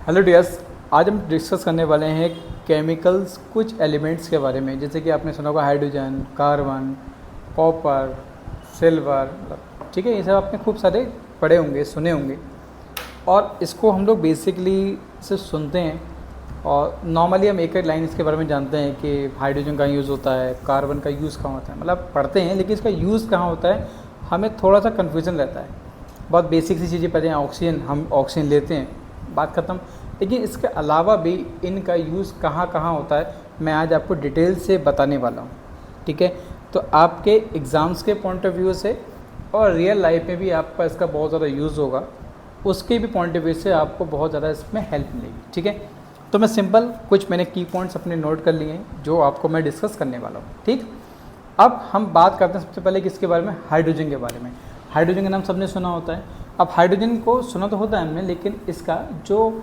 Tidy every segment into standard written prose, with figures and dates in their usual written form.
Hello dears, आज हम discuss करने वाले हैं केमिकल्स कुछ एलिमेंट्स के बारे में। जैसे कि आपने सुना होगा हाइड्रोजन, कार्बन, कॉपर, सिल्वर, ठीक है। ये सब आपने खूब सारे पढ़े होंगे, सुने होंगे। और इसको हम लोग बेसिकली से सुनते हैं और नॉर्मली हम एक एक लाइन इसके बारे में जानते हैं कि हाइड्रोजन का यूज़ होता है, कार्बन का यूज़ कहाँ होता है, मतलब पढ़ते हैं, लेकिन इसका यूज़ कहाँ होता है हमें थोड़ा सा कन्फ्यूज़न रहता है। बहुत बेसिक सी चीज़ें पता हैं, ऑक्सीजन, हम ऑक्सीजन लेते हैं, बात ख़त्म। लेकिन इसके अलावा भी इनका यूज़ कहाँ कहाँ होता है मैं आज आपको डिटेल से बताने वाला हूँ, ठीक है। तो आपके एग्ज़ाम्स के पॉइंट ऑफ व्यू से और रियल लाइफ में भी आपका इसका बहुत ज़्यादा यूज़ होगा, उसके भी पॉइंट ऑफ व्यू से आपको बहुत ज़्यादा इसमें हेल्प मिलेगी, ठीक है। तो मैं सिंपल कुछ मैंने की पॉइंट्स अपने नोट कर लिए हैं जो आपको मैं डिस्कस करने वाला हूँ, ठीक। अब हम बात करते हैं सबसे पहले किसके बारे में, हाइड्रोजन के बारे में। हाइड्रोजन का नाम सबने सुना होता है। अब हाइड्रोजन को सुना तो होता है हमने, लेकिन इसका जो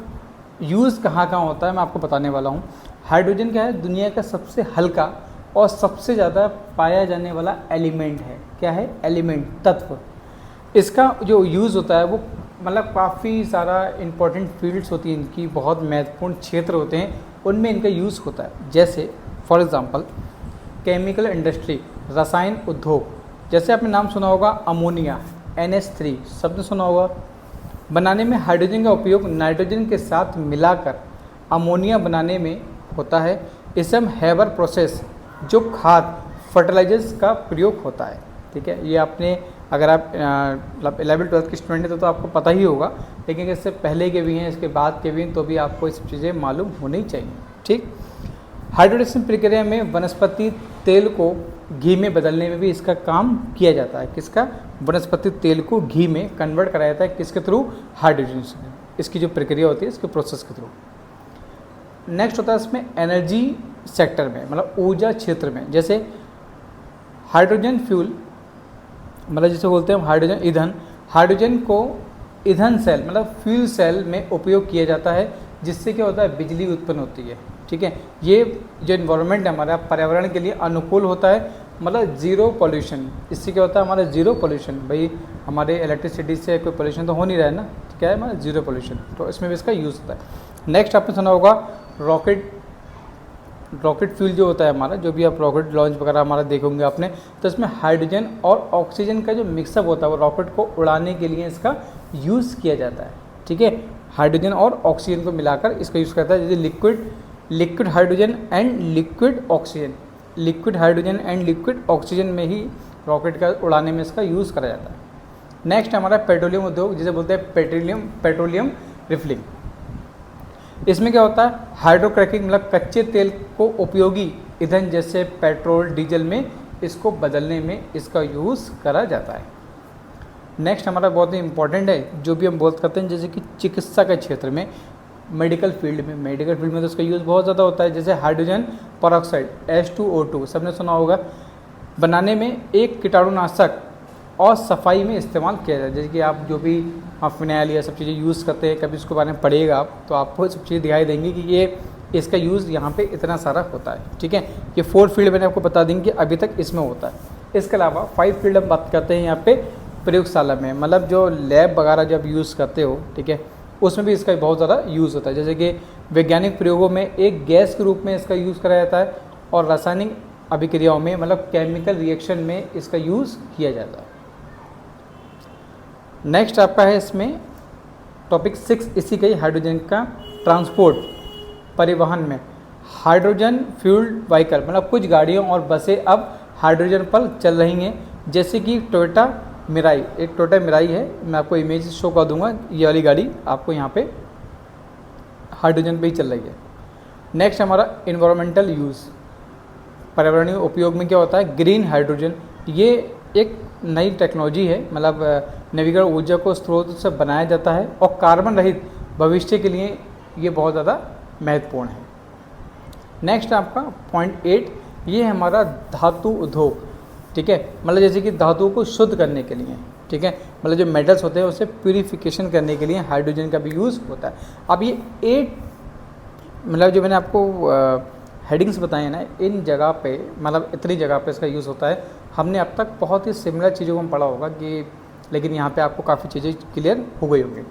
यूज़ कहाँ कहाँ होता है मैं आपको बताने वाला हूँ। हाइड्रोजन क्या है, दुनिया का सबसे हल्का और सबसे ज़्यादा पाया जाने वाला एलिमेंट है। क्या है, एलिमेंट, तत्व। इसका जो यूज़ होता है वो मतलब काफ़ी सारा इंपॉर्टेंट फील्ड्स होती हैं इनकी, बहुत महत्वपूर्ण क्षेत्र होते हैं, उनमें इनका यूज़ होता है। जैसे फॉर एग्ज़ाम्पल केमिकल इंडस्ट्री, रसायन उद्योग। जैसे आपने नाम सुना होगा अमोनिया, NH3 शब्द सुना होगा। बनाने में हाइड्रोजन का उपयोग नाइट्रोजन के साथ मिलाकर अमोनिया बनाने में होता है। इसे हम हेबर प्रोसेस, जो खाद फर्टिलाइजर्स का प्रयोग होता है, ठीक है। ये आपने अगर आप मतलब 11वीं-12वीं के स्टूडेंट हैं तो आपको पता ही होगा, लेकिन इससे पहले के भी हैं, इसके बाद के भी हैं, तो भी आपको इस चीज़ें मालूम होनी चाहिए, ठीक। हाइड्रोलिसिस प्रक्रिया में वनस्पति तेल को घी में बदलने में भी इसका काम किया जाता है। किसका, वनस्पति तेल को घी में कन्वर्ट कराया जाता है, किसके थ्रू, हाइड्रोजन से। इसकी जो प्रक्रिया होती है इसके प्रोसेस के थ्रू। नेक्स्ट होता है इसमें एनर्जी सेक्टर में, मतलब ऊर्जा क्षेत्र में। जैसे हाइड्रोजन फ्यूल, मतलब जिसे बोलते हैं हम हाइड्रोजन ईंधन। हाइड्रोजन को ईंधन सेल मतलब फ्यूल सेल में उपयोग किया जाता है, जिससे क्या होता है, बिजली उत्पन्न होती है, ठीक है। ये जो इन्वायरमेंट है हमारा, पर्यावरण के लिए अनुकूल होता है, मतलब ज़ीरो पॉल्यूशन। इससे क्या होता है, हमारा ज़ीरो पॉल्यूशन। भाई हमारे इलेक्ट्रिसिटी से कोई पॉल्यूशन तो हो नहीं रहा है ना, तो क्या है हमारा ज़ीरो पॉल्यूशन, तो इसमें भी इसका यूज़ होता है। नेक्स्ट आपने सुना होगा रॉकेट फ्यूल जो होता है हमारा, जो भी आप रॉकेट लॉन्च वगैरह हमारा देखोगे आपने, तो इसमें हाइड्रोजन और ऑक्सीजन का जो मिक्सअप होता है वो रॉकेट को उड़ाने के लिए इसका यूज़ किया जाता है, ठीक है। हाइड्रोजन और ऑक्सीजन को मिलाकर इसका यूज़ करता है। जैसे liquid hydrogen and liquid oxygen, liquid hydrogen and liquid oxygen में ही रॉकेट का उड़ाने में इसका यूज़ करा जाता है। नेक्स्ट हमारा पेट्रोलियम उद्योग, जिसे बोलते हैं पेट्रोलियम रिफिलिंग। इसमें क्या होता है, हाइड्रोक्रैकिंग, मतलब कच्चे तेल को उपयोगी ईंधन जैसे पेट्रोल, डीजल में इसको बदलने में इसका यूज़ करा जाता है। नेक्स्ट हमारा बहुत ही इंपॉर्टेंट है, जो भी हम बात करते हैं, जैसे कि चिकित्सा के क्षेत्र में, मेडिकल फील्ड में तो इसका यूज़ बहुत ज़्यादा होता है। जैसे हाइड्रोजन पेरोक्साइड H2O2 सबने सुना होगा, बनाने में एक कीटाणुनाशक और सफाई में इस्तेमाल किया जाता है। जैसे कि आप जो भी फिनाइल या सब चीज़ें यूज़ करते हैं, कभी उसके बारे में पढ़िएगा आप, तो आपको सब चीज़ें दिखाई देंगी कि ये इसका यूज़ यहाँ पे इतना सारा होता है, ठीक है। ये 4 फील्ड मैंने आपको बता देंगे कि अभी तक इसमें होता है। इसके अलावा 5 फील्ड हम बात करते हैं यहाँ पे प्रयोगशाला में, मतलब जो लैब वगैरह जब यूज़ करते हो, ठीक है, उसमें भी इसका बहुत ज़्यादा यूज़ होता है। जैसे कि वैज्ञानिक प्रयोगों में एक गैस के रूप में इसका यूज़ करा जाता है, और रासायनिक अभिक्रियाओं में, मतलब केमिकल रिएक्शन में इसका यूज़ किया जाता है। नेक्स्ट आपका है इसमें टॉपिक 6, इसी का ही, हाइड्रोजन का ट्रांसपोर्ट, परिवहन में। हाइड्रोजन फ्यूल्ड व्हीकल, मतलब कुछ गाड़ियों और बसें अब हाइड्रोजन पर चल रही हैं, जैसे कि टोयोटा मिराई, एक टोयोटा मिराई है, मैं आपको इमेज शो कर दूंगा, ये वाली गाड़ी आपको यहाँ पे हाइड्रोजन पे ही चल रही है। नेक्स्ट हमारा इन्वायरमेंटल यूज़, पर्यावरणीय उपयोग में क्या होता है, ग्रीन हाइड्रोजन। ये एक नई टेक्नोलॉजी है, मतलब नवीकरण ऊर्जा को स्रोत से बनाया जाता है, और कार्बन रहित भविष्य के लिए ये बहुत ज़्यादा महत्वपूर्ण है। नेक्स्ट आपका पॉइंट 8, ये है हमारा धातु उद्योग, ठीक है। मतलब जैसे कि धातुओं को शुद्ध करने के लिए, ठीक है, मतलब जो मेटल्स होते हैं उसे प्यूरिफिकेशन करने के लिए हाइड्रोजन का भी यूज़ होता है। अब ये 8 मतलब जो मैंने आपको हेडिंग्स बताए ना, इन जगह पे, मतलब इतनी जगह पे इसका यूज़ होता है। हमने अब तक बहुत ही सिमिलर चीज़ों को हम पढ़ा होगा कि, लेकिन यहाँ पे आपको काफ़ी चीज़ें क्लियर हो गई होंगी।